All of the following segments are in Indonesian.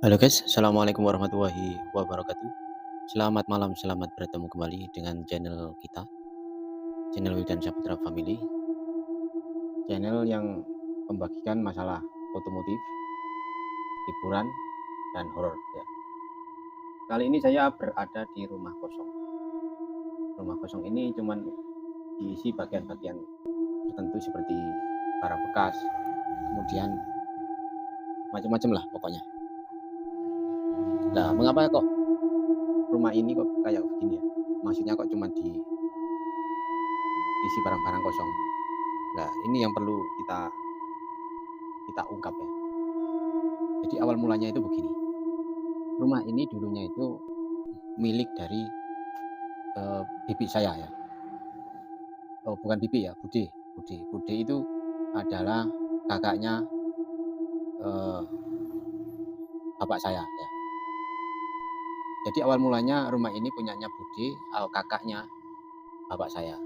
Halo guys, assalamualaikum warahmatullahi wabarakatuh. Selamat malam, selamat bertemu kembali dengan channel kita, channel Wildan Saputra Family, channel yang membagikan masalah otomotif, hiburan, dan horor. Ya. Kali ini saya berada di rumah kosong. Rumah kosong ini cuman diisi bagian-bagian tertentu seperti barang bekas, kemudian macam-macam lah pokoknya. Nah, mengapa kok rumah ini kok kayak begini ya? Maksudnya kok cuma diisi barang-barang kosong. Nah, ini yang perlu kita ungkap ya. Jadi awal mulanya itu begini. Rumah ini dulunya itu milik dari bibi saya ya. Oh, bukan bibi ya, Bude. Bude itu adalah kakaknya eh, bapak saya ya. Jadi awal mulanya rumah ini punyanya Bude, kakaknya bapak saya.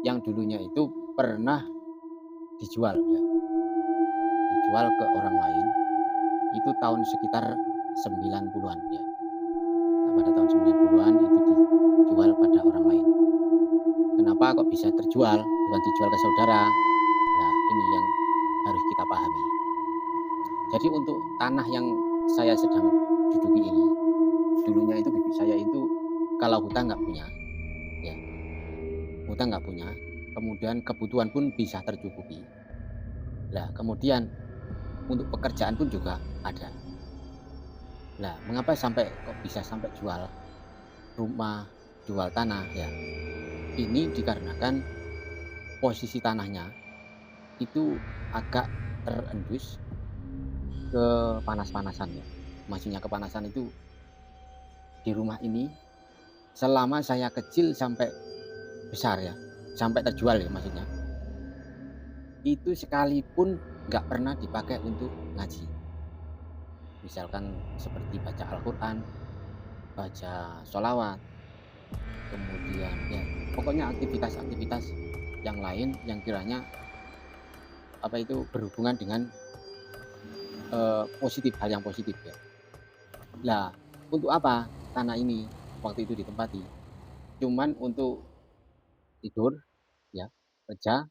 Yang dulunya itu pernah dijual ya. Dijual ke orang lain. Itu tahun sekitar 90-an ya. Pada tahun 90-an itu dijual pada orang lain. Kenapa kok bisa terjual, bukan dijual ke saudara? Nah, ini yang harus kita pahami. Jadi untuk tanah yang saya sedang duduki ini, dulunya itu bibi saya itu kalau hutang nggak punya, ya, hutang nggak punya, kemudian kebutuhan pun bisa tercukupi. Nah, kemudian untuk pekerjaan pun juga ada. Nah, mengapa sampai kok bisa sampai jual rumah, jual tanah ya? Ini dikarenakan posisi tanahnya itu agak terendus kepanas-panasan ya. Maksudnya kepanasan itu di rumah ini selama saya kecil sampai besar ya, sampai terjual ya maksudnya. Itu sekalipun nggak pernah dipakai untuk ngaji. Misalkan seperti baca Al-Quran, baca sholawat, kemudian ya pokoknya aktivitas-aktivitas yang lain yang kiranya apa itu berhubungan dengan positif, hal yang positif ya. Lah, untuk apa tanah ini waktu itu ditempati? Cuman untuk tidur, ya, kerja,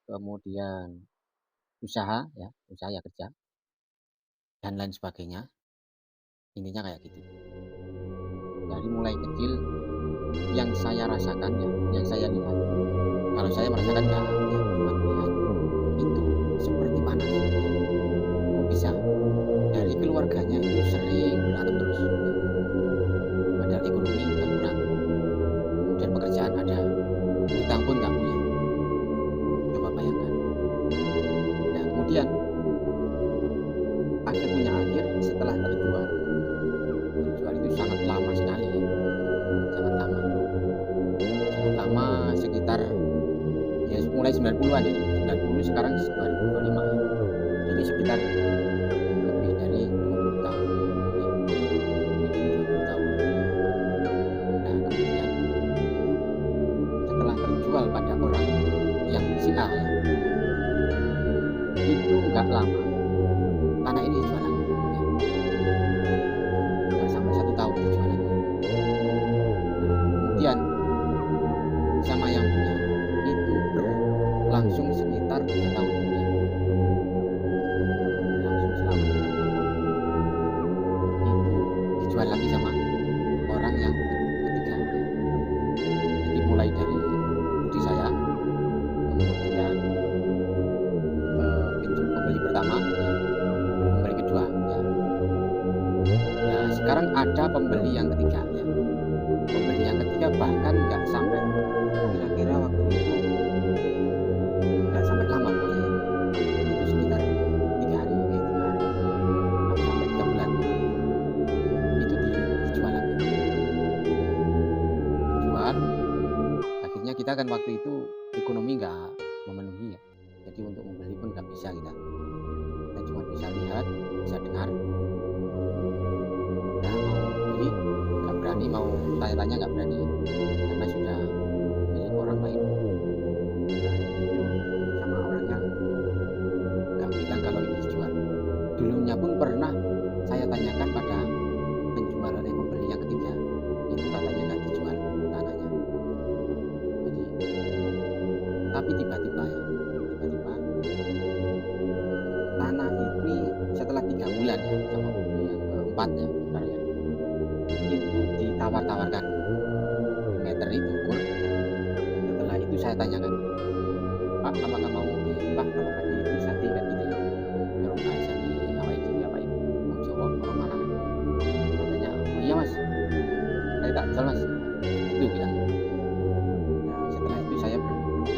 kemudian usaha ya kerja, dan lain sebagainya. Intinya kayak gitu. Dari mulai kecil, yang saya rasakan ya, yang saya lihat. Kalau saya merasakan ya cuma melihat itu seperti panas. Ya. Kok bisa? Dari keluarganya itu sering berantem terus. Ya. Padahal ekonomi nggak kurang. Kemudian pekerjaan ada, hutang pun nggak punya. Coba bayangkan. Nah kemudian akhir punya akhir setelah terjual itu sangat lama sekali ya, sangat lama sekitar ya mulai 90-an ya, 90 sekarang 2025 ya. Jadi sekitar lebih dari 20 tahun ya, lebih dari 20 tahun. Nah kemudian setelah terjual pada orang yang si A ya, itu nggak lama tanah ini dijual lagi ya. Nggak sampai 1 tahun dijual lagi. Kemudian sama yang punya itu berlangsung sekitar 3 tahun kemudian, berlangsung selama 3 tahun itu dijual lagi sama orang yang ketiga ya. Jadi mulai dari budi saya, kemudian pembeli pertama ya, pembeli kedua ya. Nah sekarang ada pembeli yang ketiga ya. Pembeli yang ketiga bahkan nggak sampai kira-kira waktu itu nggak sampai lama pokoknya itu sekitar 3 hari nggak sampai 3 bulan ya. Itu dijual lagi, dijual. Akhirnya kita kan waktu itu ekonomi nggak memenuhi ya, jadi untuk membeli pun nggak bisa kita cuma bisa lihat, bisa dengar. Nah mau beli nggak berani, mau tanya-tanya nggak berani karena sudah milik orang lain. Nah itu sama orangnya nggak bilang kalau ini dijual. Dulunya pun pernah saya tanyakan pada pembeli yang ketiga, itu katanya nggak dijual tanahnya. Jadi tapi tiba-tiba ya, tiba-tiba tanah ini setelah 3 bulan ya, sama pembeli yang keempat ya sekarang ya, itu ditawar-tawarkan di meter itu ukur ya. Setelah itu saya tanyakan, "Pak, apakah mau Pak, apakah bisa tidak gitu ya?" Orang bahasa di awake dhewe apa ibu wong Jawa orang Malang. Katanya, "Oh iya Mas, saya tak jual Mas." Itu bilang. Nah, setelah itu saya berunding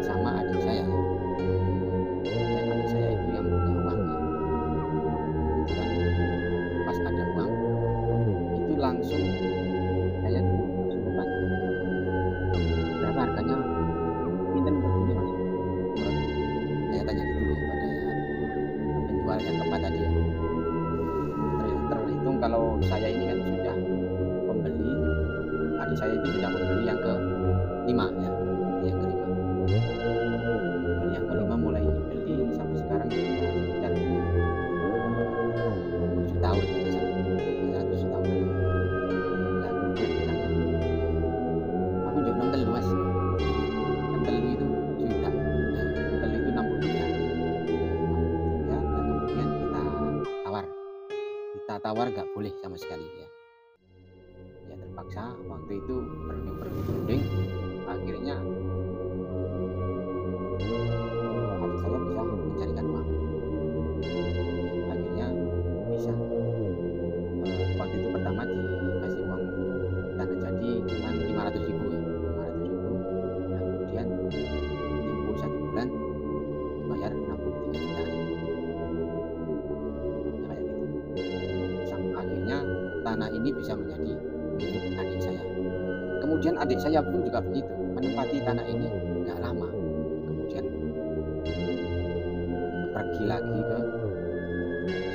sama adik saya. Dan adik saya itu yang punya uang ya. Kebetulan pas ada uang, itu langsung saya disuruhkan, "Berapa harganya? Pinten begini Mas?" Menurut saya tanya gitu ya pada penjual yang keempat tadi ya. Terhitung kalau saya ini kan sudah pembeli, adik saya itu sudah membeli yang kelima ya, membeli yang kelima. Membeli yang kelima mulai beli sampai sekarang itu sudah sekitar 7 tahun kalau nggak salah. Kalau nggak salah 7 tahun. Nah, kemudian bilangnya, "Aku njuk 63 Mas." 63 itu juta. Nah, 63 itu 63. 63 dan kemudian tawar. Kita tawar nggak boleh sama sekali ya. Ya terpaksa waktu itu berunding, akhirnya adik saya bisa mencarikan uang. Ya, akhirnya bisa. Waktu itu pertama dikasih uang tanda jadi cuman 500.000 ya, 500.000. Nah, kemudian tempo 1 bulan dibayar 63 juta ya. Ya kayak gitu. Akhirnya tanah ini bisa menjadi milik adik saya. Kemudian adik saya pun juga begitu, menempati tanah ini nggak lama. Kemudian pergi lagi ke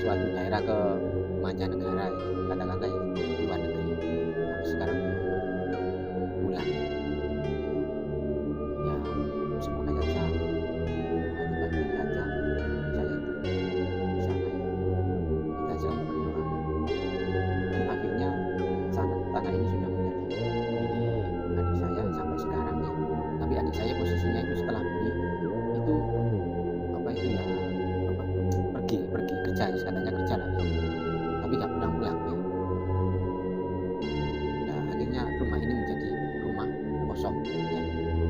suatu daerah, ke mancanegara ya, katakanlah ya, di luar negeri. Sampai sekarang belum pulang ya. Ya semoga saja, semoga baik-baik saja saya itu di sana ya. Kita selalu berdoa. Dan akhirnya tanah ini sudah menjadi milik adik saya sampai sekarang ya. Tapi adik saya posisinya itu setelah beli itu apa itu ya, apa, pergi kerja ya, katanya kerja lah ya. Tapi nggak pulang-pulang ya. Nah, akhirnya rumah ini menjadi rumah kosong ya.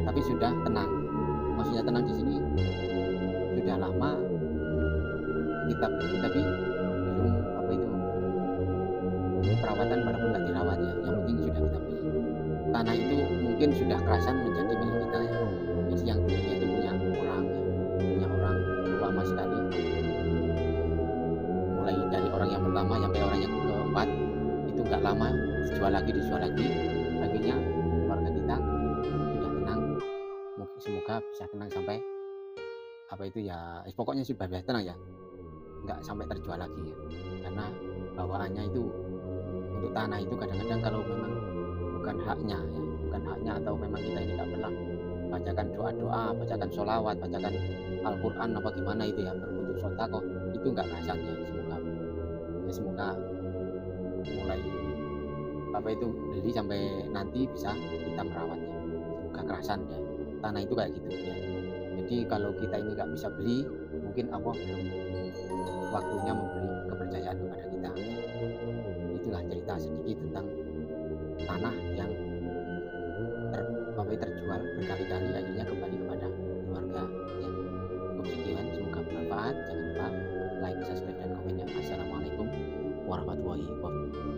Tapi sudah tenang. Maksudnya tenang di sini sudah lama kita beli tapi belum apa itu perawatan, walaupun nggak dirawat ya. Yang penting sudah kita beli. Tanah itu mungkin sudah kerasan menjadi milik kita ya. Jadi yang dulunya itu punya orang ya, punya orang lama sekali. Mulai dari orang yang pertama sampai orang yang keempat itu nggak lama dijual lagi. Akhirnya keluarga kita sudah tenang. Mungkin semoga bisa tenang sampai apa itu ya, pokoknya sudah bisa tenang ya, nggak sampai terjual lagi ya. Karena bawaannya itu untuk tanah itu kadang-kadang kalau memang bukan haknya ya, bukan haknya atau memang kita ini nggak pernah bacakan doa-doa, bacakan sholawat, bacakan Al-Quran apa gimana itu ya, berbentuk sedekah, itu nggak kerasan ya. Semoga mulai apa itu beli sampai nanti bisa kita merawatnya, semoga kerasan ya. Tanah itu kayak gitu ya. Jadi kalau kita ini nggak bisa beli, mungkin Allah belum waktunya memberi kepercayaan kepada kita ya. Itulah cerita sedikit tentang tanah yang terjual berkali-kali, akhirnya kembali kepada keluarga ya. Cukup sekian, semoga bermanfaat. Jangan lupa like, subscribe, dan komennya. Assalamualaikum warahmatullahi wabarakatuh.